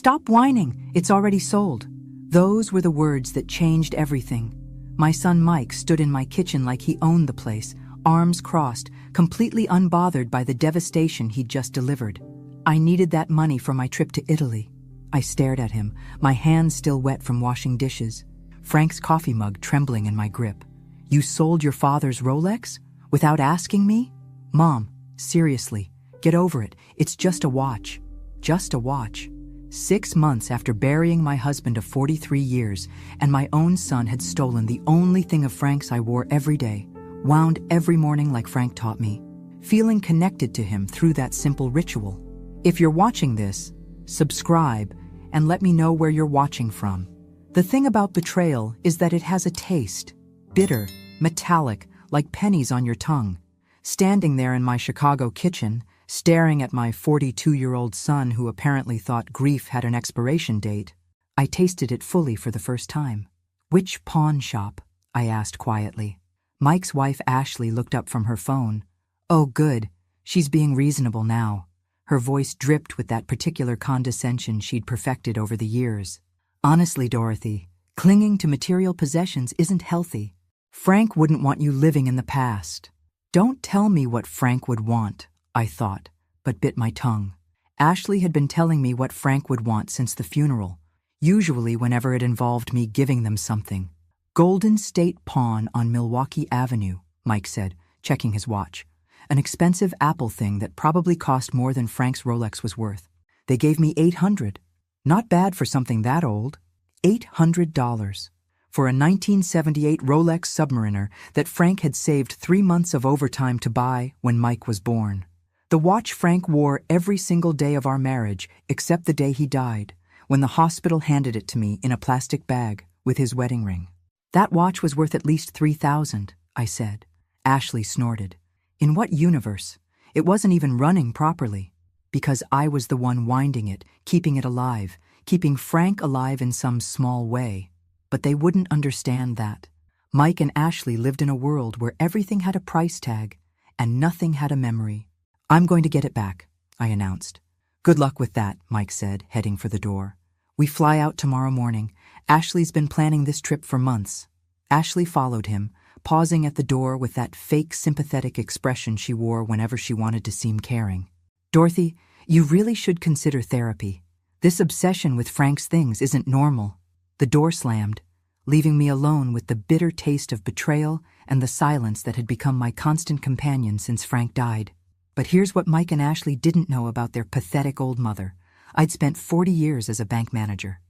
"Stop whining, it's already sold." Those were the words that changed everything. My son Mike stood in my kitchen like he owned the place, arms crossed, completely unbothered by the devastation he'd just delivered. I needed that money for my trip to Italy. I stared at him, my hands still wet from washing dishes. Frank's coffee mug trembling in my grip. "You sold your father's Rolex? Without asking me?" "Mom, seriously, get over it. It's just a watch." Just a watch. 6 months after burying my husband of 43 years, and my own son had stolen the only thing of Frank's I wore every day, wound every morning like Frank taught me, feeling connected to him through that simple ritual. If you're watching this, subscribe and let me know where you're watching from. The thing about betrayal is that it has a taste. Bitter, metallic, like pennies on your tongue. Standing there in my Chicago kitchen, staring at my 42-year-old son who apparently thought grief had an expiration date, I tasted it fully for the first time. "Which pawn shop?" I asked quietly. Mike's wife Ashley looked up from her phone. "Oh, good. She's being reasonable now." Her voice dripped with that particular condescension she'd perfected over the years. "Honestly, Dorothy, clinging to material possessions isn't healthy. Frank wouldn't want you living in the past." Don't tell me what Frank would want, I thought, but bit my tongue. Ashley had been telling me what Frank would want since the funeral, usually whenever it involved me giving them something. "Golden State Pawn on Milwaukee Avenue," Mike said, checking his watch. "An expensive Apple thing that probably cost more than Frank's Rolex was worth. They gave me $800. Not bad for something that old. $800. For a 1978 Rolex Submariner that Frank had saved 3 months of overtime to buy when Mike was born. The watch Frank wore every single day of our marriage except the day he died, when the hospital handed it to me in a plastic bag with his wedding ring. That watch was worth at least $3,000, I said. Ashley snorted. In what universe? It wasn't even running properly. Because I was the one winding it, keeping it alive, keeping Frank alive in some small way. But they wouldn't understand that. Mike and Ashley lived in a world where everything had a price tag and nothing had a memory. "I'm going to get it back," I announced. "Good luck with that," Mike said, heading for the door. "We fly out tomorrow morning. Ashley's been planning this trip for months." Ashley followed him, pausing at the door with that fake sympathetic expression she wore whenever she wanted to seem caring. "Dorothy, you really should consider therapy. This obsession with Frank's things isn't normal." The door slammed, leaving me alone with the bitter taste of betrayal and the silence that had become my constant companion since Frank died. But here's what Mike and Ashley didn't know about their pathetic old mother. I'd spent 40 years as a bank manager.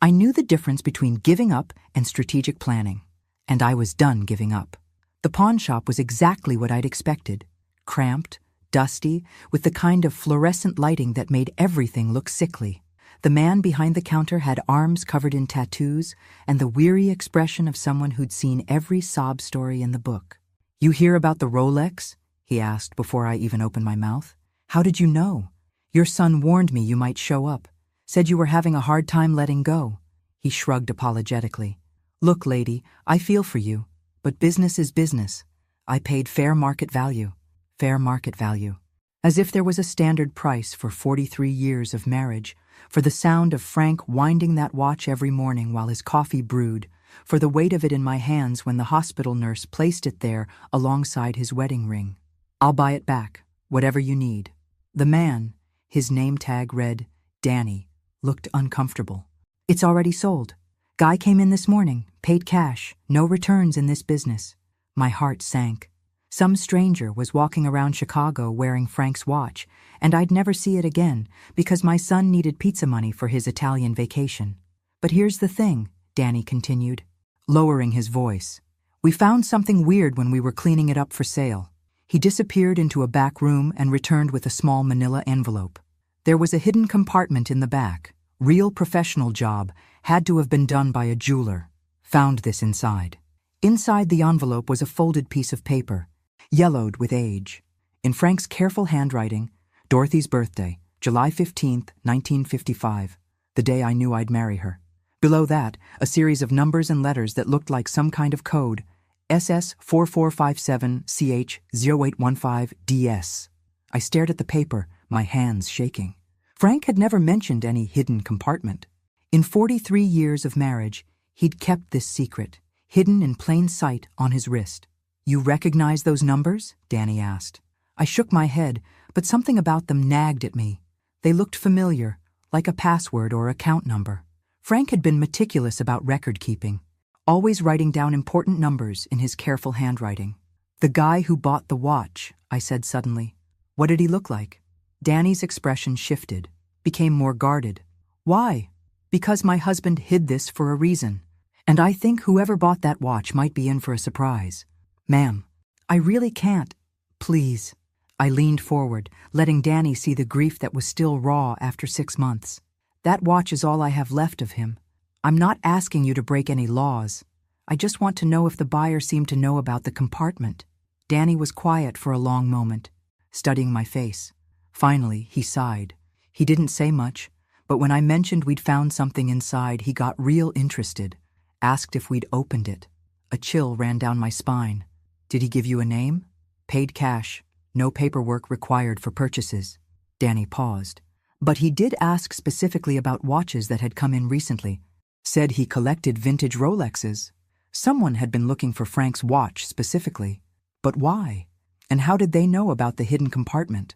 I knew the difference between giving up and strategic planning, and I was done giving up. The pawn shop was exactly what I'd expected. Cramped, dusty, with the kind of fluorescent lighting that made everything look sickly. The man behind the counter had arms covered in tattoos and the weary expression of someone who'd seen every sob story in the book. "You hear about the Rolex?" he asked before I even opened my mouth. "How did you know?" "Your son warned me you might show up. Said you were having a hard time letting go." He shrugged apologetically. "Look, lady, I feel for you, but business is business. I paid fair market value." Fair market value. As if there was a standard price for 43 years of marriage, for the sound of Frank winding that watch every morning while his coffee brewed, for the weight of it in my hands when the hospital nurse placed it there alongside his wedding ring. "I'll buy it back, whatever you need." The man, his name tag read Danny, looked uncomfortable. "It's already sold. Guy came in this morning, paid cash, no returns in this business." My heart sank. Some stranger was walking around Chicago wearing Frank's watch, and I'd never see it again because my son needed pizza money for his Italian vacation. "But here's the thing," Danny continued, lowering his voice. "We found something weird when we were cleaning it up for sale." He disappeared into a back room and returned with a small manila envelope. There was a hidden compartment in the back. Real professional job, had to have been done by a jeweler. Found this inside. Inside the envelope was a folded piece of paper, yellowed with age. In Frank's careful handwriting, Dorothy's birthday, July 15th, 1955, the day I knew I'd marry her. Below that, a series of numbers and letters that looked like some kind of code, SS4457CH0815DS. I stared at the paper, my hands shaking. Frank had never mentioned any hidden compartment. In 43 years of marriage, he'd kept this secret, hidden in plain sight on his wrist. "You recognize those numbers?" Danny asked. I shook my head, but something about them nagged at me. They looked familiar, like a password or account number. Frank had been meticulous about record keeping, always writing down important numbers in his careful handwriting. "The guy who bought the watch," I said suddenly. "What did he look like?" Danny's expression shifted, became more guarded. "Why?" "Because my husband hid this for a reason, and I think whoever bought that watch might be in for a surprise." "Ma'am, I really can't. Please." I leaned forward, letting Danny see the grief that was still raw after 6 months. "That watch is all I have left of him. I'm not asking you to break any laws. I just want to know if the buyer seemed to know about the compartment." Danny was quiet for a long moment, studying my face. Finally, he sighed. He didn't say much, but when I mentioned we'd found something inside, he got real interested, asked if we'd opened it. A chill ran down my spine. "Did he give you a name?" "Paid cash. No paperwork required for purchases." Danny paused. "But he did ask specifically about watches that had come in recently. Said he collected vintage Rolexes. Someone had been looking for Frank's watch specifically. But why? And how did they know about the hidden compartment?"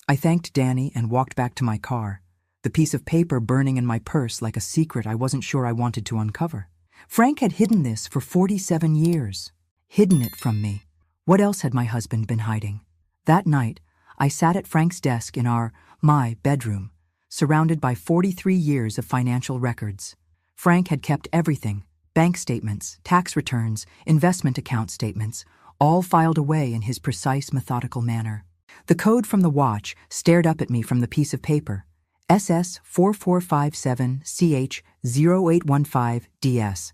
I thanked Danny and walked back to my car, the piece of paper burning in my purse like a secret I wasn't sure I wanted to uncover. Frank had hidden this for 47 years. Hidden it from me. What else had my husband been hiding? That night, I sat at Frank's desk in my bedroom, surrounded by 43 years of financial records. Frank had kept everything: bank statements, tax returns, investment account statements, all filed away in his precise, methodical manner. The code from the watch stared up at me from the piece of paper: SS4457CH0815DS.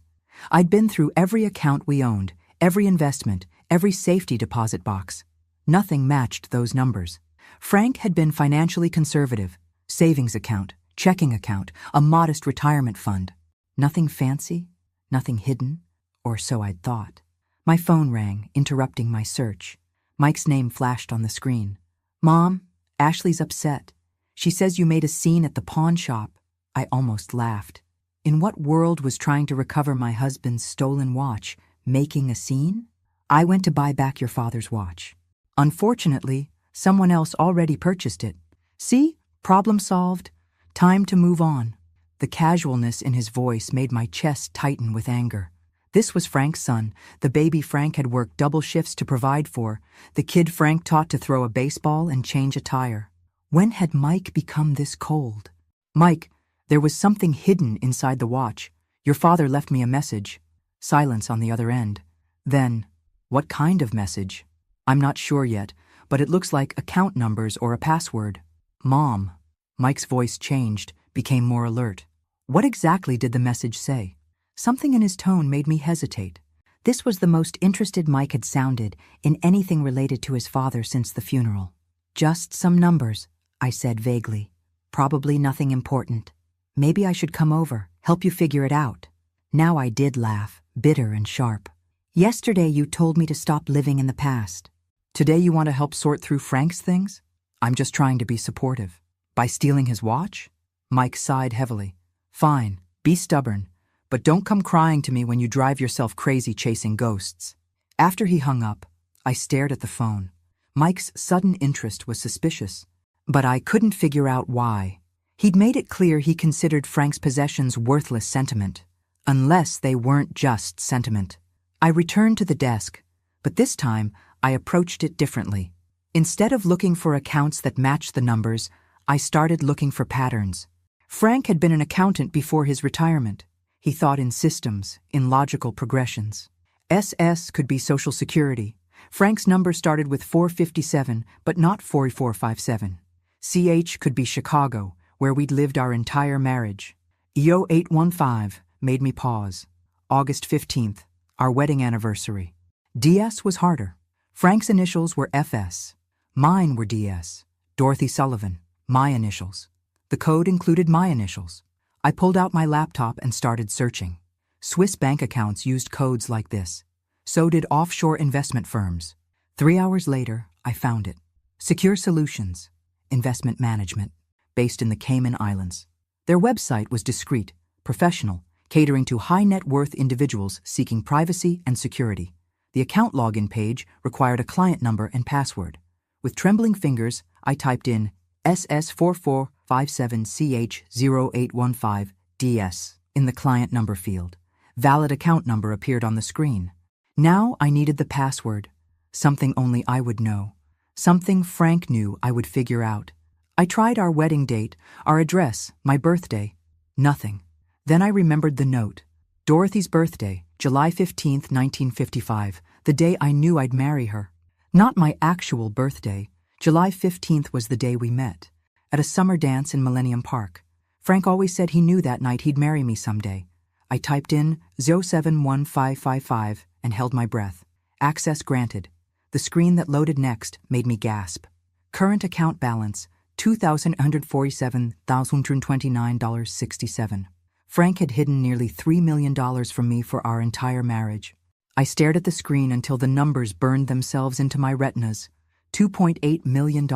I'd been through every account we owned, every investment, every safety deposit box. Nothing matched those numbers. Frank had been financially conservative: savings account, checking account, a modest retirement fund. Nothing fancy, nothing hidden, or so I'd thought. My phone rang, interrupting my search. Mike's name flashed on the screen. "Mom, Ashley's upset. She says you made a scene at the pawn shop." I almost laughed. In what world was trying to recover my husband's stolen watch making a scene? "I went to buy back your father's watch. Unfortunately, someone else already purchased it. See? Problem solved. Time to move on." The casualness in his voice made my chest tighten with anger. This was Frank's son, the baby Frank had worked double shifts to provide for, the kid Frank taught to throw a baseball and change a tire. When had Mike become this cold? "Mike, there was something hidden inside the watch. Your father left me a message." Silence on the other end. Then, "What kind of message?" "I'm not sure yet, but it looks like account numbers or a password." "Mom." Mike's voice changed, became more alert. "What exactly did the message say?" Something in his tone made me hesitate. This was the most interested Mike had sounded in anything related to his father since the funeral. "Just some numbers," I said vaguely. "Probably nothing important. Maybe I should come over, help you figure it out." Now I did laugh, bitter and sharp. "Yesterday you told me to stop living in the past. Today you want to help sort through Frank's things?" "I'm just trying to be supportive." "By stealing his watch?" Mike sighed heavily. "Fine, be stubborn. But don't come crying to me when you drive yourself crazy chasing ghosts." After he hung up, I stared at the phone. Mike's sudden interest was suspicious, but I couldn't figure out why. He'd made it clear he considered Frank's possessions worthless sentiment, unless they weren't just sentiment. I returned to the desk, but this time I approached it differently. Instead of looking for accounts that matched the numbers, I started looking for patterns. Frank had been an accountant before his retirement. He thought in systems, in logical progressions. SS could be Social Security. Frank's number started with 457, but not 4457. CH could be Chicago, where we'd lived our entire marriage. EO815 made me pause. August 15th, our wedding anniversary. DS was harder. Frank's initials were FS. Mine were DS. Dorothy Sullivan, my initials. The code included my initials. I pulled out my laptop and started searching. Swiss bank accounts used codes like this. So did offshore investment firms. 3 hours later, I found it. Secure Solutions, Investment Management. based in the Cayman Islands. Their website was discreet, professional, catering to high-net-worth individuals seeking privacy and security. The account login page required a client number and password. With trembling fingers, I typed in SS4457CH0815DS in the client number field. Valid account number appeared on the screen. Now I needed the password, something only I would know, something Frank knew I would figure out. I tried our wedding date, our address, my birthday. Nothing. Then I remembered the note. Dorothy's birthday, July 15th, 1955, the day I knew I'd marry her. Not my actual birthday. July 15th was the day we met, at a summer dance in Millennium Park. Frank always said he knew that night he'd marry me someday. I typed in 071555 and held my breath. Access granted. The screen that loaded next made me gasp. Current account balance, $2,147,129.67. Frank had hidden nearly $3 million from me for our entire marriage. I stared at the screen until the numbers burned themselves into my retinas. $2.8 million.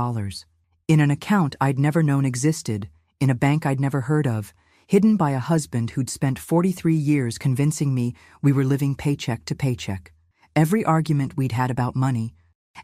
In an account I'd never known existed, in a bank I'd never heard of, hidden by a husband who'd spent 43 years convincing me we were living paycheck to paycheck. Every argument we'd had about money,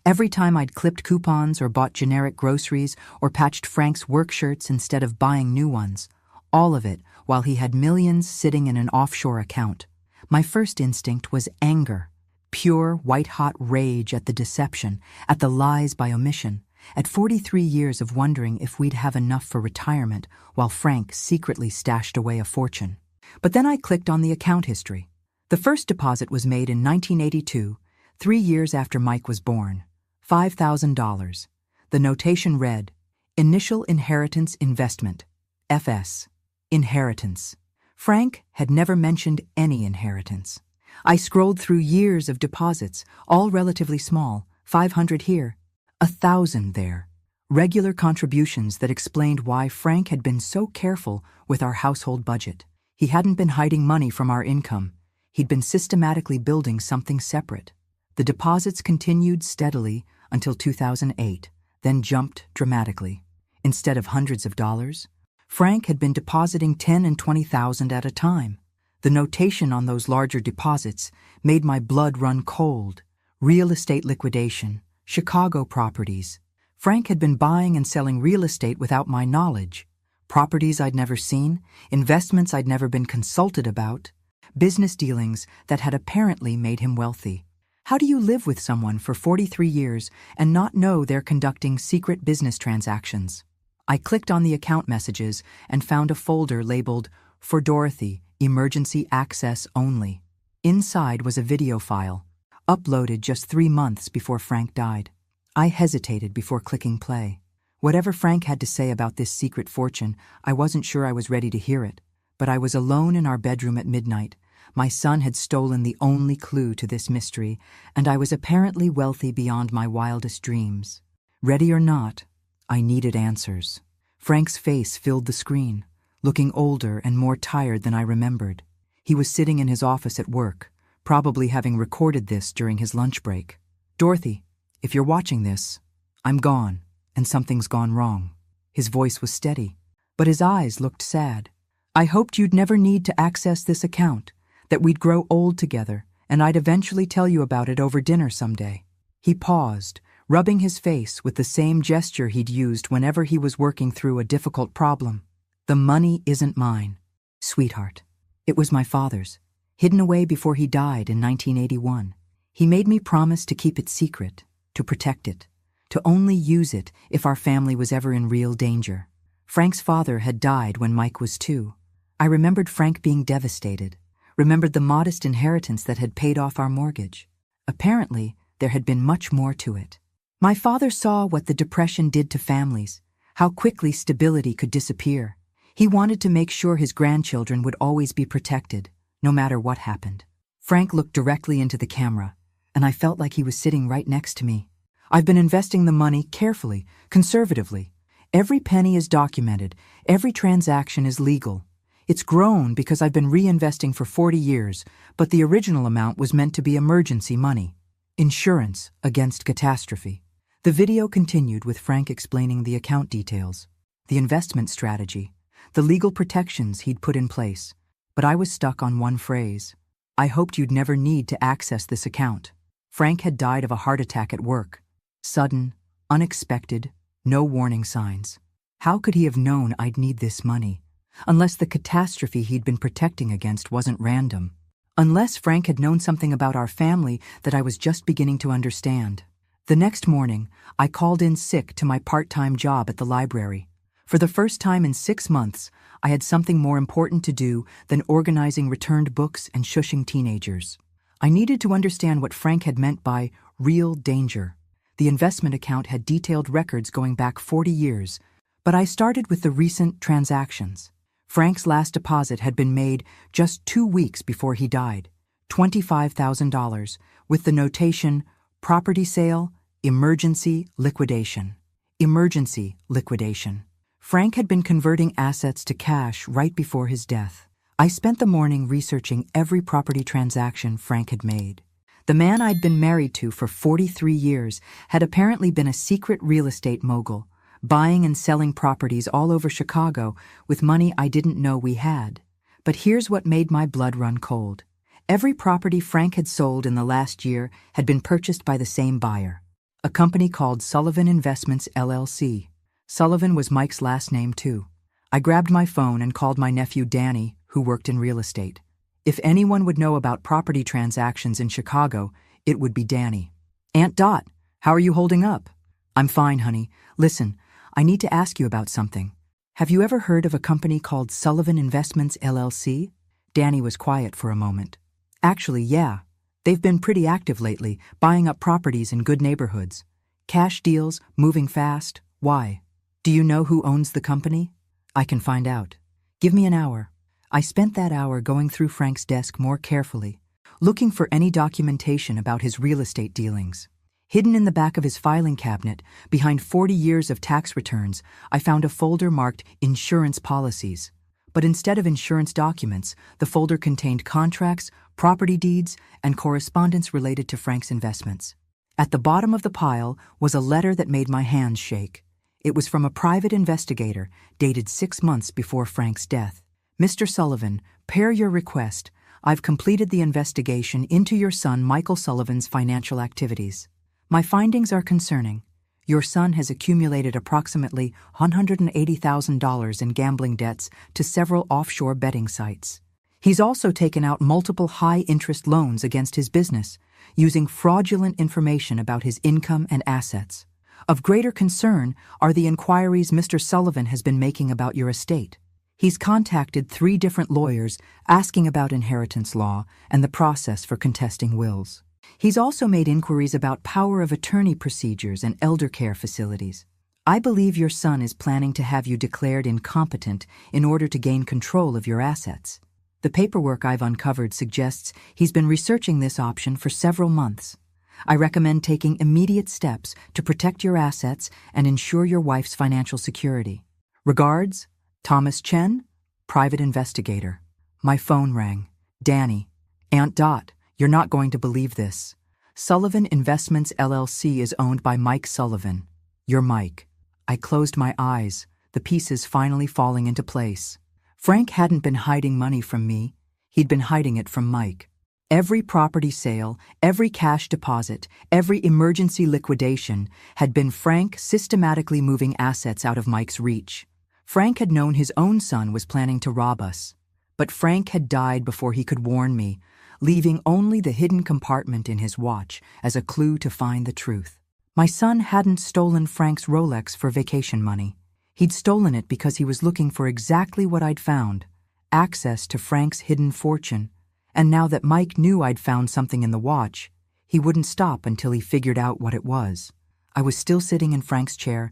every time I'd clipped coupons or bought generic groceries or patched Frank's work shirts instead of buying new ones, all of it while he had millions sitting in an offshore account. My first instinct was anger, pure white-hot rage at the deception, at the lies by omission, at 43 years of wondering if we'd have enough for retirement while Frank secretly stashed away a fortune. But then I clicked on the account history. The first deposit was made in 1982, 3 years after Mike was born. $5,000. The notation read, Initial Inheritance Investment, FS. Inheritance. Frank had never mentioned any inheritance. I scrolled through years of deposits, all relatively small, 500 here, 1,000 there. Regular contributions that explained why Frank had been so careful with our household budget. He hadn't been hiding money from our income. He'd been systematically building something separate. The deposits continued steadily until 2008, then jumped dramatically. Instead of hundreds of dollars, Frank had been depositing $10,000 and $20,000 at a time. The notation on those larger deposits made my blood run cold. Real estate liquidation, Chicago properties. Frank had been buying and selling real estate without my knowledge. Properties I'd never seen, investments I'd never been consulted about, business dealings that had apparently made him wealthy. How do you live with someone for 43 years and not know they're conducting secret business transactions? I clicked on the account messages and found a folder labeled, For Dorothy, Emergency Access Only. Inside was a video file, uploaded just 3 months before Frank died. I hesitated before clicking play. Whatever Frank had to say about this secret fortune, I wasn't sure I was ready to hear it. But I was alone in our bedroom at midnight. My son had stolen the only clue to this mystery, and I was apparently wealthy beyond my wildest dreams. Ready or not, I needed answers. Frank's face filled the screen, looking older and more tired than I remembered. He was sitting in his office at work, probably having recorded this during his lunch break. Dorothy, if you're watching this, I'm gone, and something's gone wrong. His voice was steady, but his eyes looked sad. I hoped you'd never need to access this account, that we'd grow old together, and I'd eventually tell you about it over dinner someday. He paused, rubbing his face with the same gesture he'd used whenever he was working through a difficult problem. The money isn't mine, sweetheart. It was my father's, hidden away before he died in 1981. He made me promise to keep it secret, to protect it, to only use it if our family was ever in real danger. Frank's father had died when Mike was 2. I remembered Frank being devastated, remembered the modest inheritance that had paid off our mortgage. Apparently, there had been much more to it. My father saw what the Depression did to families, how quickly stability could disappear. He wanted to make sure his grandchildren would always be protected, no matter what happened. Frank looked directly into the camera, and I felt like he was sitting right next to me. I've been investing the money carefully, conservatively. Every penny is documented, every transaction is legal. It's grown because I've been reinvesting for 40 years, but the original amount was meant to be emergency money. Insurance against catastrophe. The video continued with Frank explaining the account details. the investment strategy, the legal protections he'd put in place. But I was stuck on one phrase. I hoped you'd never need to access this account. Frank had died of a heart attack at work. Sudden, unexpected, no warning signs. How could he have known I'd need this money? Unless the catastrophe he'd been protecting against wasn't random. Unless Frank had known something about our family that I was just beginning to understand. The next morning, I called in sick to my part-time job at the library. For the first time in 6 months, I had something more important to do than organizing returned books and shushing teenagers. I needed to understand what Frank had meant by real danger. The investment account had detailed records going back 40 years, but I started with the recent transactions. Frank's last deposit had been made just 2 weeks before he died, $25,000, with the notation, property sale, emergency liquidation. Emergency liquidation. Frank had been converting assets to cash right before his death. I spent the morning researching every property transaction Frank had made. The man I'd been married to for 43 years had apparently been a secret real estate mogul, buying and selling properties all over Chicago with money I didn't know we had. But here's what made my blood run cold. Every property Frank had sold in the last year had been purchased by the same buyer, a company called Sullivan Investments, LLC. Sullivan was Mike's last name, too. I grabbed my phone and called my nephew Danny, who worked in real estate. If anyone would know about property transactions in Chicago, it would be Danny. Aunt Dot, how are you holding up? I'm fine, honey. Listen, I need to ask you about something. Have you ever heard of a company called Sullivan Investments, LLC? Danny was quiet for a moment. Actually, yeah. They've been pretty active lately, buying up properties in good neighborhoods. Cash deals, moving fast. Why? Do you know who owns the company? I can find out. Give me an hour. I spent that hour going through Frank's desk more carefully, looking for any documentation about his real estate dealings. Hidden in the back of his filing cabinet, behind 40 years of tax returns, I found a folder marked Insurance Policies. But instead of insurance documents, the folder contained contracts, property deeds, and correspondence related to Frank's investments. At the bottom of the pile was a letter that made my hands shake. It was from a private investigator, dated 6 months before Frank's death. Mr. Sullivan, per your request, I've completed the investigation into your son Michael Sullivan's financial activities. My findings are concerning. Your son has accumulated approximately $180,000 in gambling debts to several offshore betting sites. He's also taken out multiple high-interest loans against his business, using fraudulent information about his income and assets. Of greater concern are the inquiries Mr. Sullivan has been making about your estate. He's contacted 3 different lawyers asking about inheritance law and the process for contesting wills. He's also made inquiries about power of attorney procedures and elder care facilities. I believe your son is planning to have you declared incompetent in order to gain control of your assets. The paperwork I've uncovered suggests he's been researching this option for several months. I recommend taking immediate steps to protect your assets and ensure your wife's financial security. Regards, Thomas Chen, private investigator. My phone rang. Danny. Aunt Dot, you're not going to believe this. Sullivan Investments LLC is owned by Mike Sullivan. You're Mike. I closed my eyes, the pieces finally falling into place. Frank hadn't been hiding money from me. He'd been hiding it from Mike. Every property sale, every cash deposit, every emergency liquidation had been Frank systematically moving assets out of Mike's reach. Frank had known his own son was planning to rob us. But Frank had died before he could warn me, leaving only the hidden compartment in his watch as a clue to find the truth. My son hadn't stolen Frank's Rolex for vacation money. He'd stolen it because he was looking for exactly what I'd found, access to Frank's hidden fortune. And now that Mike knew I'd found something in the watch, he wouldn't stop until he figured out what it was. I was still sitting in Frank's chair,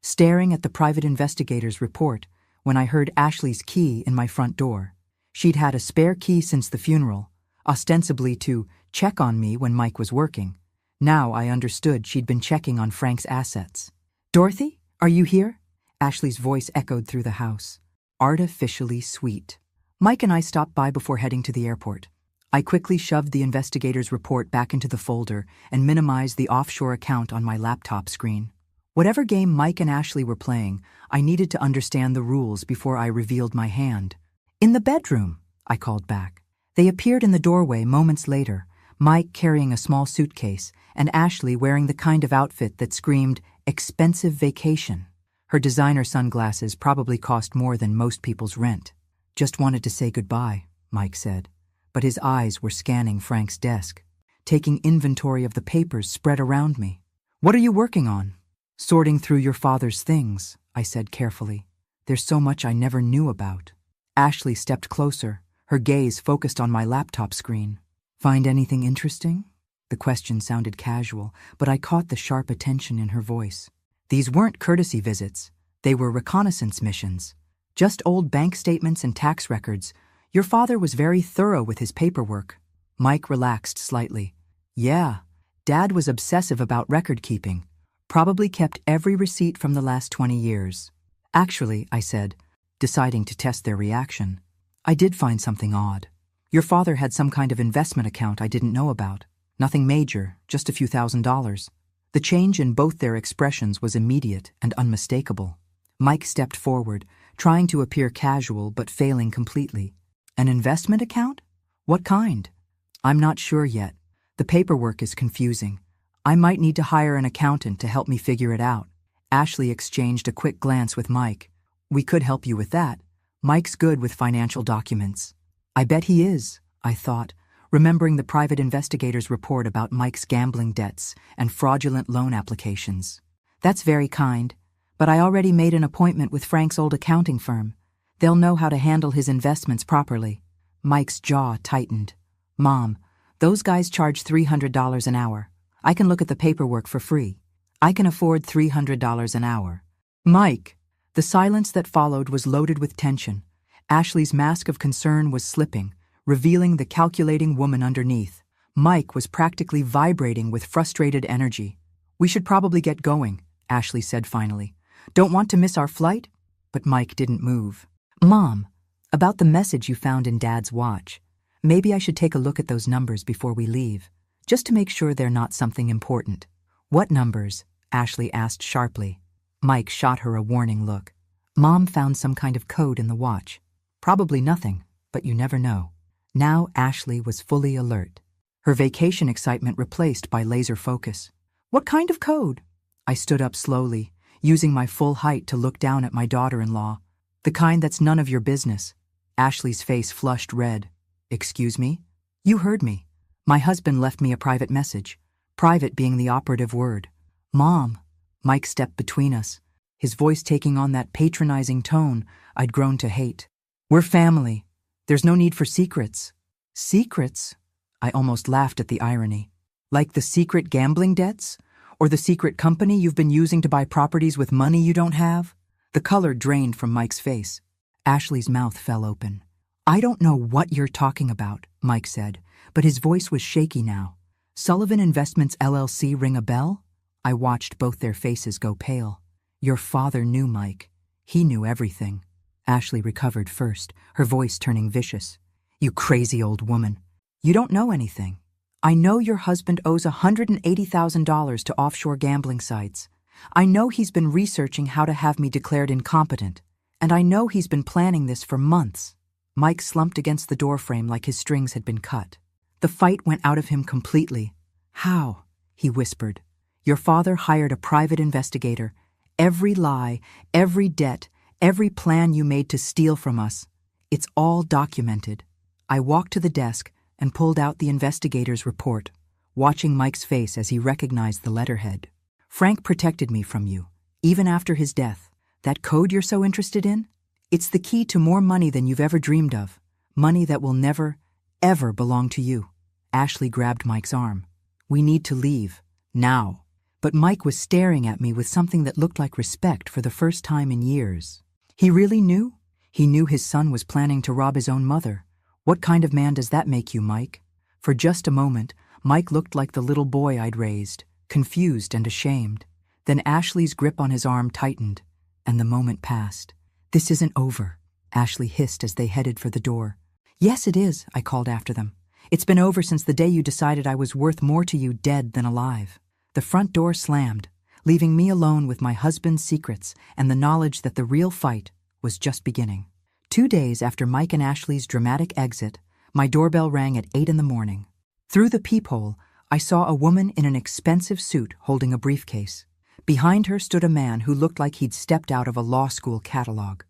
staring at the private investigator's report, when I heard Ashley's key in my front door. She'd had a spare key since the funeral, ostensibly to check on me when Mike was working. Now I understood she'd been checking on Frank's assets. "Dorothy, are you here?" Ashley's voice echoed through the house, artificially sweet. Mike and I stopped by before heading to the airport. I quickly shoved the investigator's report back into the folder and minimized the offshore account on my laptop screen. Whatever game Mike and Ashley were playing, I needed to understand the rules before I revealed my hand. "In the bedroom," I called back. They appeared in the doorway moments later, Mike carrying a small suitcase and Ashley wearing the kind of outfit that screamed, "expensive vacation." Her designer sunglasses probably cost more than most people's rent. "Just wanted to say goodbye," Mike said, but his eyes were scanning Frank's desk, taking inventory of the papers spread around me. "What are you working on?" "Sorting through your father's things," I said carefully. "There's so much I never knew about." Ashley stepped closer, her gaze focused on my laptop screen. "Find anything interesting?" The question sounded casual, but I caught the sharp attention in her voice. These weren't courtesy visits. They were reconnaissance missions. Just old bank statements and tax records. Your father was very thorough with his paperwork. Mike relaxed slightly. "Yeah, Dad was obsessive about record keeping. Probably kept every receipt from the last 20 years. Actually," I said, deciding to test their reaction, "I did find something odd. Your father had some kind of investment account I didn't know about. Nothing major, just a few $1,000s. The change in both their expressions was immediate and unmistakable. Mike stepped forward, trying to appear casual but failing completely. "An investment account? What kind?" "I'm not sure yet. The paperwork is confusing. I might need to hire an accountant to help me figure it out." Ashley exchanged a quick glance with Mike. "We could help you with that. Mike's good with financial documents." "I bet he is," I thought, remembering the private investigator's report about Mike's gambling debts and fraudulent loan applications. "That's very kind, but I already made an appointment with Frank's old accounting firm. They'll know how to handle his investments properly." Mike's jaw tightened. "Mom, those guys charge $300 an hour. I can look at the paperwork for free. I can afford $300 an hour." "Mike!" The silence that followed was loaded with tension. Ashley's mask of concern was slipping, revealing the calculating woman underneath. Mike was practically vibrating with frustrated energy. "We should probably get going," Ashley said finally. "Don't want to miss our flight?" But Mike didn't move. "Mom, about the message you found in Dad's watch. Maybe I should take a look at those numbers before we leave, just to make sure they're not something important." "What numbers?" Ashley asked sharply. Mike shot her a warning look. "Mom found some kind of code in the watch. Probably nothing, but you never know." Now Ashley was fully alert, her vacation excitement replaced by laser focus. "What kind of code?" I stood up slowly, using my full height to look down at my daughter-in-law. "The kind that's none of your business." Ashley's face flushed red. "Excuse me?" "You heard me. My husband left me a private message, private being the operative word." "Mom." Mike stepped between us, his voice taking on that patronizing tone I'd grown to hate. "We're family. There's no need for secrets." "Secrets?" I almost laughed at the irony. "Like the secret gambling debts? Or the secret company you've been using to buy properties with money you don't have?" The color drained from Mike's face. Ashley's mouth fell open. "I don't know what you're talking about," Mike said, but his voice was shaky now. "Sullivan Investments LLC ring a bell?" I watched both their faces go pale. "Your father knew, Mike. He knew everything." Ashley recovered first, her voice turning vicious. "You crazy old woman. You don't know anything. I know your husband owes $180,000 to offshore gambling sites. I know he's been researching how to have me declared incompetent. And I know he's been planning this for months." Mike slumped against the doorframe like his strings had been cut. The fight went out of him completely. "How?" he whispered. "Your father hired a private investigator. Every lie, every debt, every plan you made to steal from us. It's all documented." I walked to the desk and pulled out the investigator's report, watching Mike's face as he recognized the letterhead. "Frank protected me from you, even after his death. That code you're so interested in? It's the key to more money than you've ever dreamed of. Money that will never, ever belong to you." Ashley grabbed Mike's arm. "We need to leave. Now." But Mike was staring at me with something that looked like respect for the first time in years. He really knew? He knew his son was planning to rob his own mother. What kind of man does that make you, Mike? For just a moment, Mike looked like the little boy I'd raised, confused and ashamed. Then Ashley's grip on his arm tightened, and the moment passed. "This isn't over," Ashley hissed as they headed for the door. "Yes, it is," I called after them. "It's been over since the day you decided I was worth more to you dead than alive." The front door slammed, leaving me alone with my husband's secrets and the knowledge that the real fight was just beginning. 2 days after Mike and Ashley's dramatic exit, my doorbell rang at 8 in the morning. Through the peephole, I saw a woman in an expensive suit holding a briefcase. Behind her stood a man who looked like he'd stepped out of a law school catalog.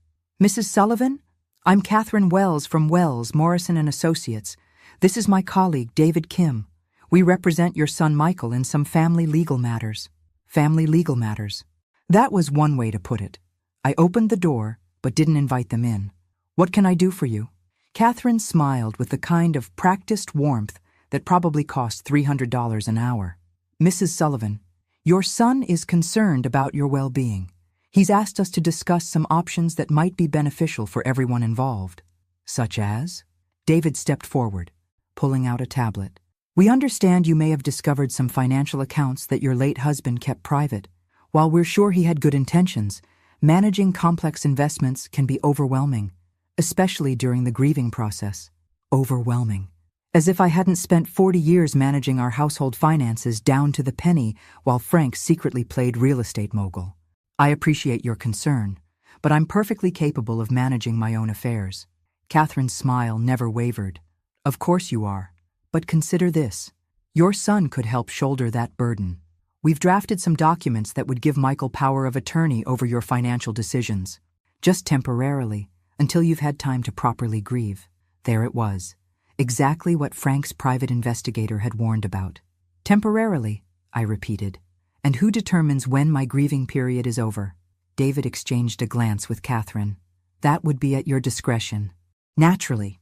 "Mrs. Sullivan? I'm Catherine Wells from Wells, Morrison & Associates. This is my colleague, David Kim. We represent your son Michael in some family legal matters." Family legal matters. That was one way to put it. I opened the door, but didn't invite them in. "What can I do for you?" Catherine smiled with the kind of practiced warmth that probably cost $300 an hour. "Mrs. Sullivan, your son is concerned about your well-being. He's asked us to discuss some options that might be beneficial for everyone involved." "Such as?" David stepped forward, pulling out a tablet. "We understand you may have discovered some financial accounts that your late husband kept private. While we're sure he had good intentions, managing complex investments can be overwhelming, especially during the grieving process." Overwhelming. As if I hadn't spent 40 years managing our household finances down to the penny while Frank secretly played real estate mogul. "I appreciate your concern, but I'm perfectly capable of managing my own affairs." Catherine's smile never wavered. "Of course you are. But consider this. Your son could help shoulder that burden. We've drafted some documents that would give Michael power of attorney over your financial decisions. Just temporarily, until you've had time to properly grieve." There it was. Exactly what Frank's private investigator had warned about. "Temporarily," I repeated. "And who determines when my grieving period is over?" David exchanged a glance with Catherine. "That would be at your discretion." Naturally.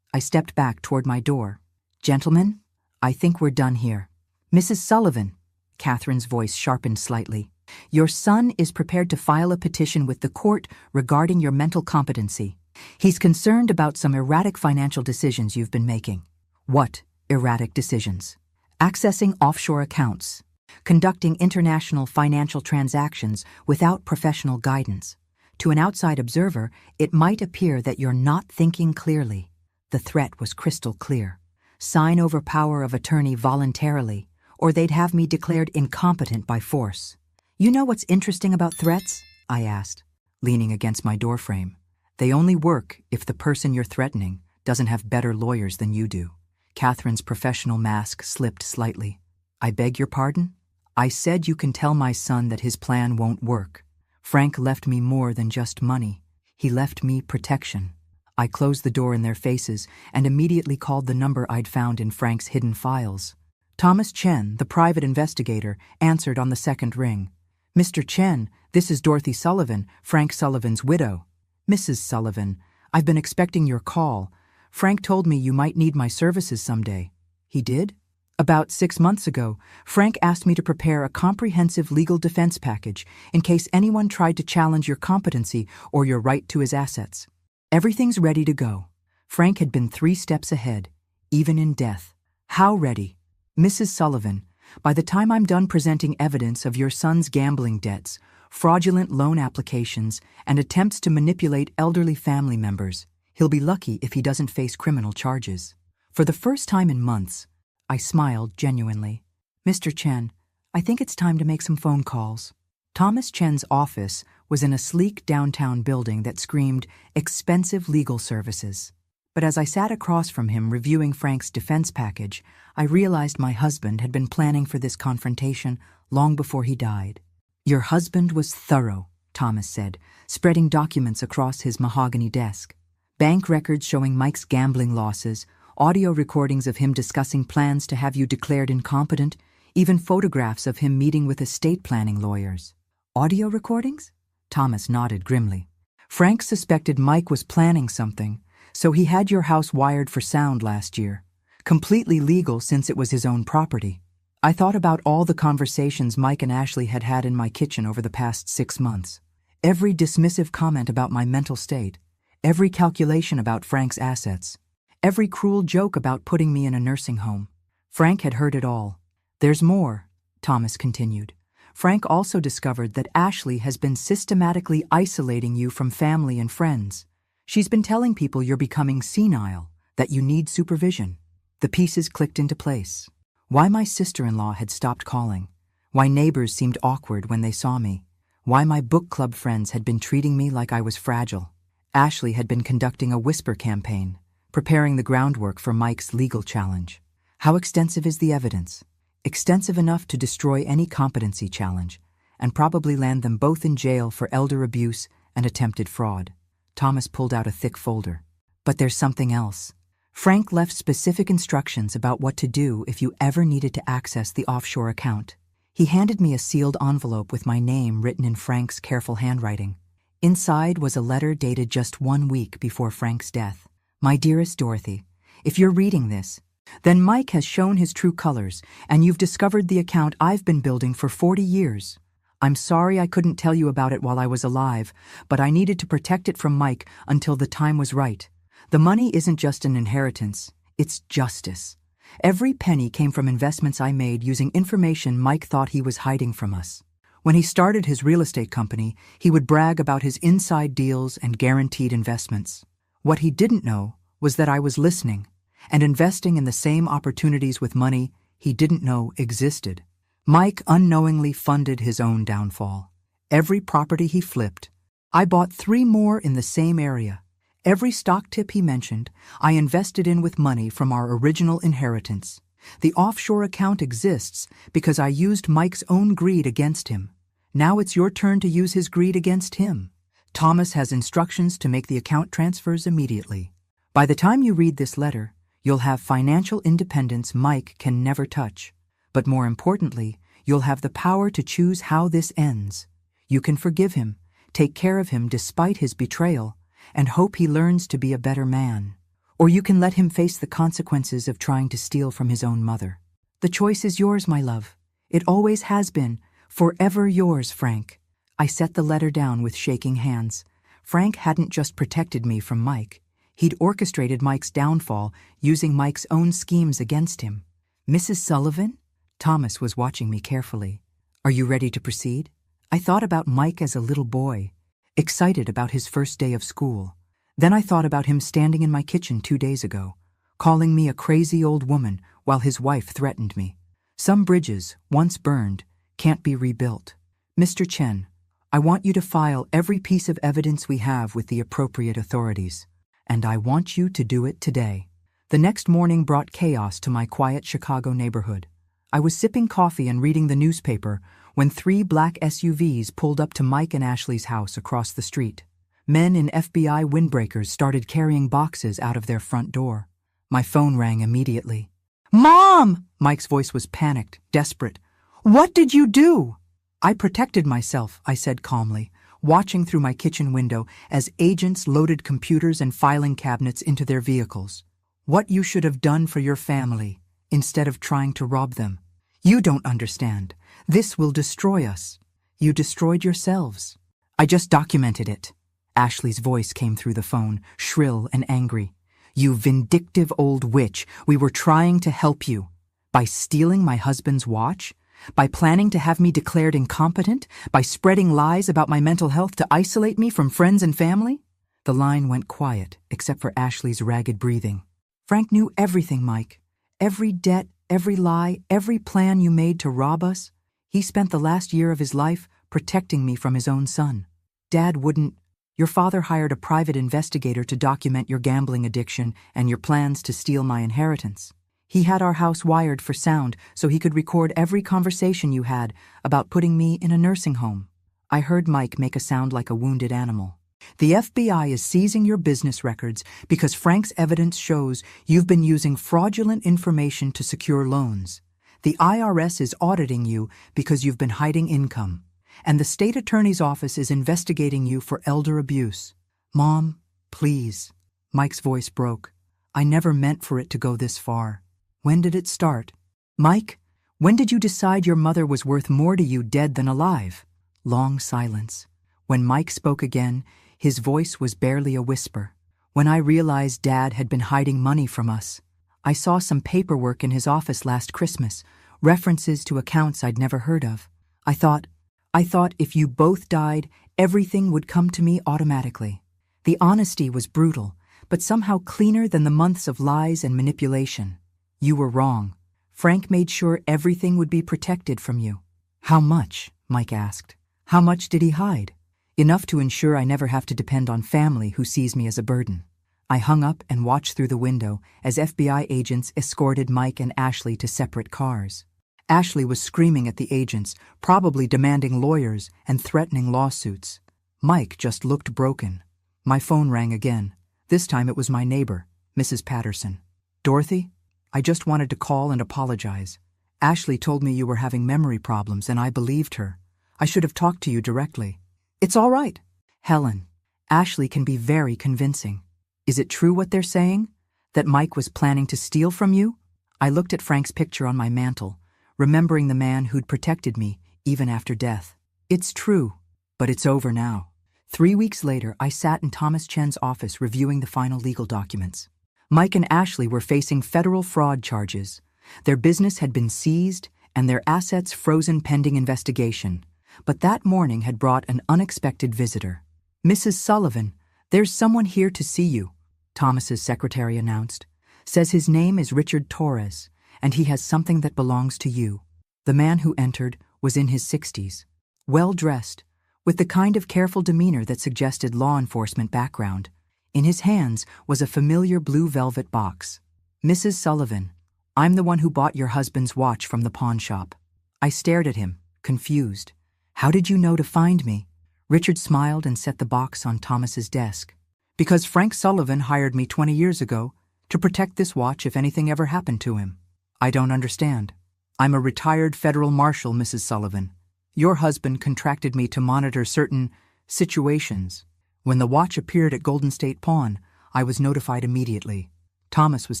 I stepped back toward my door. "Gentlemen, I think we're done here." "Mrs. Sullivan," Catherine's voice sharpened slightly, "your son is prepared to file a petition with the court regarding your mental competency. He's concerned about some erratic financial decisions you've been making." "What erratic decisions?" "Accessing offshore accounts, conducting international financial transactions without professional guidance. To an outside observer, it might appear that you're not thinking clearly." The threat was crystal clear. Sign over power of attorney voluntarily, or they'd have me declared incompetent by force. "You know what's interesting about threats?" I asked, leaning against my doorframe. "They only work if the person you're threatening doesn't have better lawyers than you do." Catherine's professional mask slipped slightly. "I beg your pardon? I said you can tell my son that his plan won't work. Frank left me more than just money. He left me protection." I closed the door in their faces and immediately called the number I'd found in Frank's hidden files. Thomas Chen, the private investigator, answered on the second ring. "Mr. Chen, this is Dorothy Sullivan, Frank Sullivan's widow." "Mrs. Sullivan, I've been expecting your call. Frank told me you might need my services someday." "He did?" "About 6 months ago, Frank asked me to prepare a comprehensive legal defense package in case anyone tried to challenge your competency or your right to his assets. Everything's ready to go." Frank had been 3 steps ahead, even in death. "How ready?" "Mrs. Sullivan, by the time I'm done presenting evidence of your son's gambling debts, fraudulent loan applications, and attempts to manipulate elderly family members, he'll be lucky if he doesn't face criminal charges." For the first time in months, I smiled genuinely. "Mr. Chen, I think it's time to make some phone calls." Thomas Chen's office was in a sleek downtown building that screamed expensive legal services. But as I sat across from him reviewing Frank's defense package, I realized my husband had been planning for this confrontation long before he died. "Your husband was thorough," Thomas said, spreading documents across his mahogany desk. Bank records showing Mike's gambling losses, audio recordings of him discussing plans to have you declared incompetent, even photographs of him meeting with estate planning lawyers. "Audio recordings?" Thomas nodded grimly. "Frank suspected Mike was planning something, so he had your house wired for sound last year. Completely legal since it was his own property." I thought about all the conversations Mike and Ashley had had in my kitchen over the past 6 months. Every dismissive comment about my mental state, every calculation about Frank's assets, every cruel joke about putting me in a nursing home. Frank had heard it all. "There's more," Thomas continued. "Frank also discovered that Ashley has been systematically isolating you from family and friends. She's been telling people you're becoming senile, that you need supervision." The pieces clicked into place. Why my sister-in-law had stopped calling, Why neighbors seemed awkward when they saw me. Why my book club friends had been treating me like I was fragile. Ashley had been conducting a whisper campaign, preparing the groundwork for Mike's legal challenge. How extensive is the evidence? Extensive enough to destroy any competency challenge, and probably land them both in jail for elder abuse and attempted fraud. Thomas pulled out a thick folder. But there's something else. Frank left specific instructions about what to do if you ever needed to access the offshore account. He handed me a sealed envelope with my name written in Frank's careful handwriting. Inside was a letter dated just 1 week before Frank's death. My dearest Dorothy, if you're reading this, then Mike has shown his true colors, and you've discovered the account I've been building for 40 years. I'm sorry I couldn't tell you about it while I was alive, but I needed to protect it from Mike until the time was right. The money isn't just an inheritance, it's justice. Every penny came from investments I made using information Mike thought he was hiding from us. When he started his real estate company, he would brag about his inside deals and guaranteed investments. What he didn't know was that I was listening and investing in the same opportunities with money he didn't know existed. Mike unknowingly funded his own downfall. Every property he flipped, I bought 3 more in the same area. Every stock tip he mentioned, I invested in with money from our original inheritance. The offshore account exists because I used Mike's own greed against him. Now it's your turn to use his greed against him. Thomas has instructions to make the account transfers immediately. By the time you read this letter, you'll have financial independence Mike can never touch. But more importantly, you'll have the power to choose how this ends. You can forgive him, take care of him despite his betrayal, and hope he learns to be a better man. Or you can let him face the consequences of trying to steal from his own mother. The choice is yours, my love. It always has been. Forever yours, Frank. I set the letter down with shaking hands. Frank hadn't just protected me from Mike. He'd orchestrated Mike's downfall, using Mike's own schemes against him. Mrs. Sullivan? Thomas was watching me carefully. Are you ready to proceed? I thought about Mike as a little boy, excited about his first day of school. Then I thought about him standing in my kitchen 2 days ago, calling me a crazy old woman while his wife threatened me. Some bridges, once burned, can't be rebuilt. Mr. Chen, I want you to file every piece of evidence we have with the appropriate authorities, and I want you to do it today. The next morning brought chaos to my quiet Chicago neighborhood. I was sipping coffee and reading the newspaper when 3 black SUVs pulled up to Mike and Ashley's house across the street. Men in FBI windbreakers started carrying boxes out of their front door. My phone rang immediately. "Mom!" Mike's voice was panicked, desperate. "What did you do?" "I protected myself," I said calmly, watching through my kitchen window as agents loaded computers and filing cabinets into their vehicles. "What you should have done for your family, instead of trying to rob them. You don't understand. This will destroy us. You destroyed yourselves." "I just documented it." Ashley's voice came through the phone, shrill and angry. "You vindictive old witch, we were trying to help you. By stealing my husband's watch? By planning to have me declared incompetent? By spreading lies about my mental health to isolate me from friends and family?" The line went quiet, except for Ashley's ragged breathing. "Frank knew everything, Mike. Every debt, every lie, every plan you made to rob us. He spent the last year of his life protecting me from his own son. Dad wouldn't. Your father hired a private investigator to document your gambling addiction and your plans to steal my inheritance. He had our house wired for sound so he could record every conversation you had about putting me in a nursing home." I heard Mike make a sound like a wounded animal. "The FBI is seizing your business records because Frank's evidence shows you've been using fraudulent information to secure loans. The IRS is auditing you because you've been hiding income. And the state attorney's office is investigating you for elder abuse. Mom, please." Mike's voice broke. "I never meant for it to go this far. When did it start? Mike, when did you decide your mother was worth more to you dead than alive?" Long silence. When Mike spoke again, his voice was barely a whisper. "When I realized Dad had been hiding money from us. I saw some paperwork in his office last Christmas, references to accounts I'd never heard of. I thought if you both died, everything would come to me automatically. The honesty was brutal, but somehow cleaner than the months of lies and manipulation. You were wrong. Frank made sure everything would be protected from you. How much? Mike asked. How much did he hide? Enough to ensure I never have to depend on family who sees me as a burden. I hung up and watched through the window as FBI agents escorted Mike and Ashley to separate cars. Ashley was screaming at the agents, probably demanding lawyers and threatening lawsuits. Mike just looked broken. My phone rang again. This time it was my neighbor, Mrs. Patterson. Dorothy? I just wanted to call and apologize. Ashley told me you were having memory problems and I believed her. I should have talked to you directly. It's all right. Helen, Ashley can be very convincing. Is it true what they're saying? That Mike was planning to steal from you? I looked at Frank's picture on my mantle, remembering the man who'd protected me even after death. It's true, but it's over now. 3 weeks later, I sat in Thomas Chen's office reviewing the final legal documents. Mike and Ashley were facing federal fraud charges. Their business had been seized and their assets frozen pending investigation. But that morning had brought an unexpected visitor. Mrs. Sullivan, there's someone here to see you, Thomas's secretary announced. Says his name is Richard Torres, and he has something that belongs to you. The man who entered was in his 60s, well-dressed, with the kind of careful demeanor that suggested law enforcement background. In his hands was a familiar blue velvet box. Mrs. Sullivan, I'm the one who bought your husband's watch from the pawn shop. I stared at him, confused. How did you know to find me? Richard smiled and set the box on Thomas's desk. Because Frank Sullivan hired me 20 years ago to protect this watch if anything ever happened to him. I don't understand. I'm a retired federal marshal, Mrs. Sullivan. Your husband contracted me to monitor certain situations. When the watch appeared at Golden State Pawn, I was notified immediately. Thomas was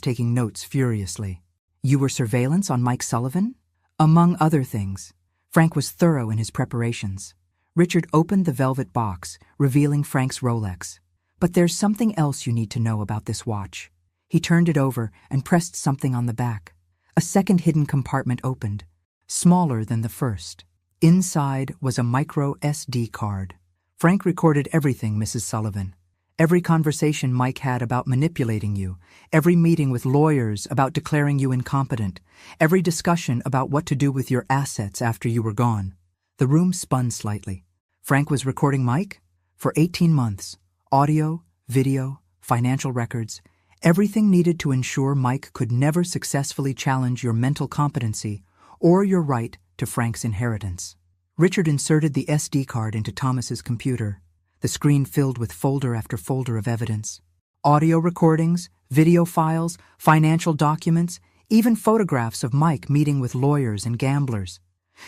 taking notes furiously. You were surveillance on Mike Sullivan? Among other things. Frank was thorough in his preparations. Richard opened the velvet box, revealing Frank's Rolex. But there's something else you need to know about this watch. He turned it over and pressed something on the back. A second hidden compartment opened, smaller than the first. Inside was a micro SD card. Frank recorded everything, Mrs. Sullivan. Every conversation Mike had about manipulating you, every meeting with lawyers about declaring you incompetent, every discussion about what to do with your assets after you were gone. The room spun slightly. Frank was recording Mike? For 18 months. Audio, video, financial records, everything needed to ensure Mike could never successfully challenge your mental competency or your right to Frank's inheritance. Richard inserted the SD card into Thomas's computer. The screen filled with folder after folder of evidence. Audio recordings, video files, financial documents, even photographs of Mike meeting with lawyers and gamblers.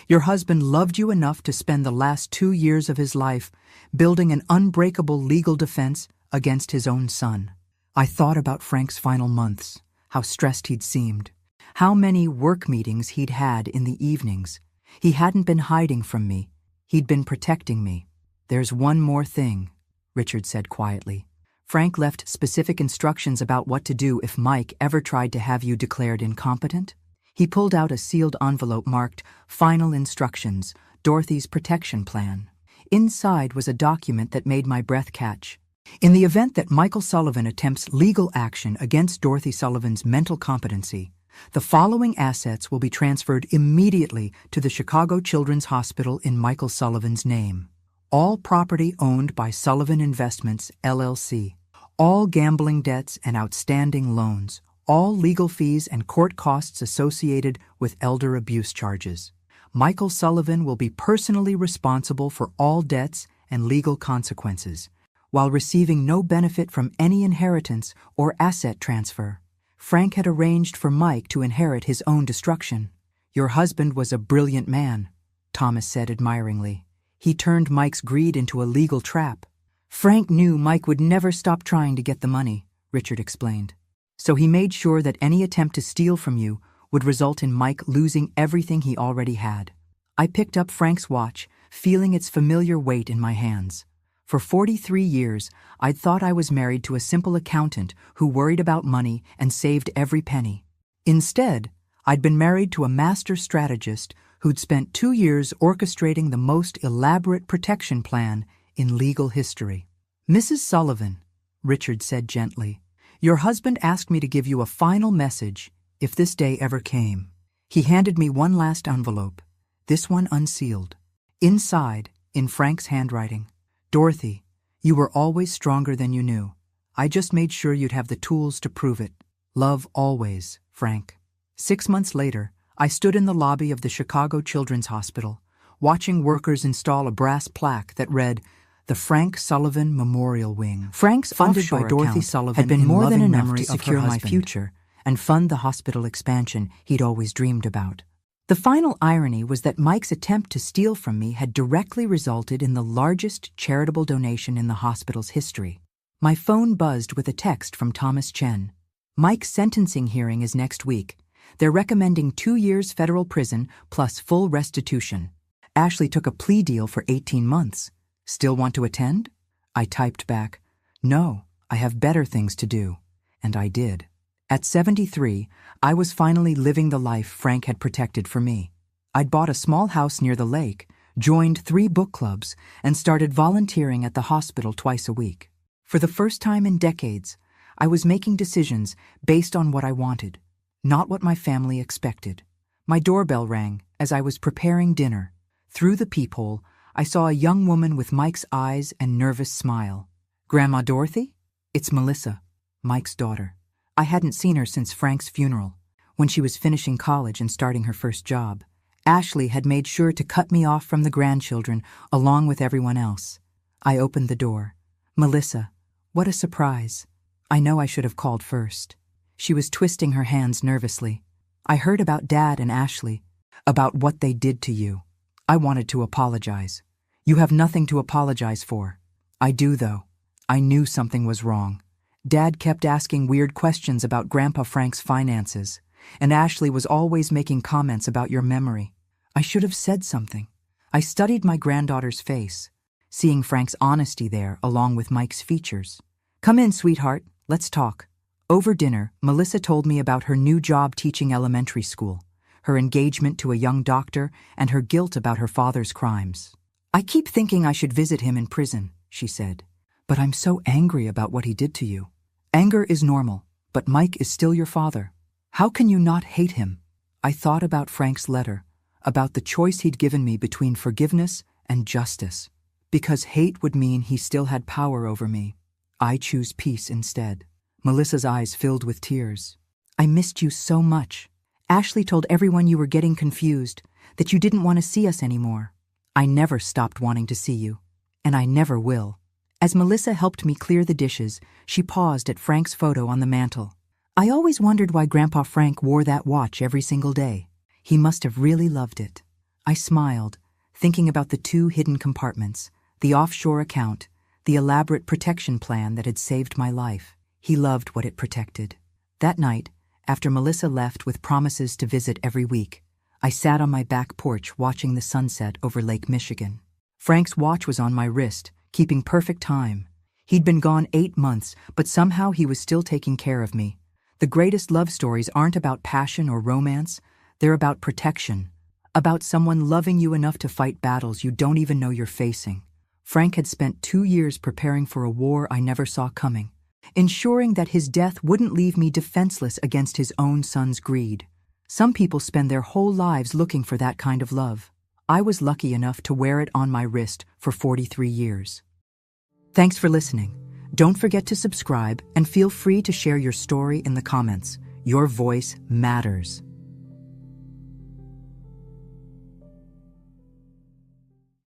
Your husband loved you enough to spend the last 2 years of his life building an unbreakable legal defense against his own son. I thought about Frank's final months, how stressed he'd seemed, how many work meetings he'd had in the evenings. He hadn't been hiding from me. He'd been protecting me. There's one more thing, Richard said quietly. Frank left specific instructions about what to do if Mike ever tried to have you declared incompetent. He pulled out a sealed envelope marked Final Instructions, Dorothy's Protection Plan. Inside was a document that made my breath catch. In the event that Michael Sullivan attempts legal action against Dorothy Sullivan's mental competency, the following assets will be transferred immediately to the Chicago Children's Hospital in Michael Sullivan's name. All property owned by Sullivan Investments, LLC. All gambling debts and outstanding loans. All legal fees and court costs associated with elder abuse charges. Michael Sullivan will be personally responsible for all debts and legal consequences, while receiving no benefit from any inheritance or asset transfer. Frank had arranged for Mike to inherit his own destruction. Your husband was a brilliant man, Thomas said admiringly. He turned Mike's greed into a legal trap. Frank knew Mike would never stop trying to get the money, Richard explained. So he made sure that any attempt to steal from you would result in Mike losing everything he already had. I picked up Frank's watch, feeling its familiar weight in my hands. For 43 years, I'd thought I was married to a simple accountant who worried about money and saved every penny. Instead, I'd been married to a master strategist who'd spent 2 years orchestrating the most elaborate protection plan in legal history. Mrs. Sullivan, Richard said gently, your husband asked me to give you a final message if this day ever came. He handed me one last envelope. this one unsealed. Inside, in Frank's handwriting, "Dorothy, you were always stronger than you knew. I just made sure you'd have the tools to prove it. Love always, Frank." 6 months later, I stood in the lobby of the Chicago Children's Hospital, watching workers install a brass plaque that read, "The Frank Sullivan Memorial Wing." Frank's Funded offshore by Dorothy account Sullivan had been in more than loving enough memory to of her secure my husband. future and fund the hospital expansion he'd always dreamed about. The final irony was that Mike's attempt to steal from me had directly resulted in the largest charitable donation in the hospital's history. My phone buzzed with a text from Thomas Chen. "Mike's sentencing hearing is next week. They're recommending 2 years federal prison plus full restitution. Ashley took a plea deal for 18 months. Still want to attend?" I typed back, "No, I have better things to do." And I did. At 73, I was finally living the life Frank had protected for me. I'd bought a small house near the lake, joined 3 book clubs, and started volunteering at the hospital twice a week. For the first time in decades, I was making decisions based on what I wanted, not what my family expected. My doorbell rang as I was preparing dinner. Through the peephole, I saw a young woman with Mike's eyes and nervous smile. "Grandma Dorothy?" "It's Melissa, Mike's daughter." I hadn't seen her since Frank's funeral, when she was finishing college and starting her first job. Ashley had made sure to cut me off from the grandchildren along with everyone else. I opened the door. "Melissa, what a surprise. I know I should have called first." She was twisting her hands nervously. "I heard about Dad and Ashley, about what they did to you. I wanted to apologize." "You have nothing to apologize for." "I do, though. I knew something was wrong. Dad kept asking weird questions about Grandpa Frank's finances, and Ashley was always making comments about your memory. I should have said something." I studied my granddaughter's face, seeing Frank's honesty there along with Mike's features. "Come in, sweetheart. Let's talk." Over dinner, Melissa told me about her new job teaching elementary school, her engagement to a young doctor, and her guilt about her father's crimes. "I keep thinking I should visit him in prison," she said. "But I'm so angry about what he did to you." "Anger is normal, but Mike is still your father. How can you not hate him?" I thought about Frank's letter, about the choice he'd given me between forgiveness and justice. Because hate would mean he still had power over me. I choose peace instead. Melissa's eyes filled with tears. "I missed you so much. Ashley told everyone you were getting confused, that you didn't want to see us anymore. I never stopped wanting to see you, and I never will." As Melissa helped me clear the dishes, she paused at Frank's photo on the mantel. "I always wondered why Grandpa Frank wore that watch every single day. He must have really loved it." I smiled, thinking about the 2 hidden compartments, the offshore account, the elaborate protection plan that had saved my life. He loved what it protected. That night, after Melissa left with promises to visit every week, I sat on my back porch watching the sunset over Lake Michigan. Frank's watch was on my wrist, keeping perfect time. He'd been gone 8 months, but somehow he was still taking care of me. The greatest love stories aren't about passion or romance, they're about protection, about someone loving you enough to fight battles you don't even know you're facing. Frank had spent 2 years preparing for a war I never saw coming, ensuring that his death wouldn't leave me defenseless against his own son's greed. Some people spend their whole lives looking for that kind of love. I was lucky enough to wear it on my wrist for 43 years. Thanks for listening. Don't forget to subscribe and feel free to share your story in the comments. Your voice matters.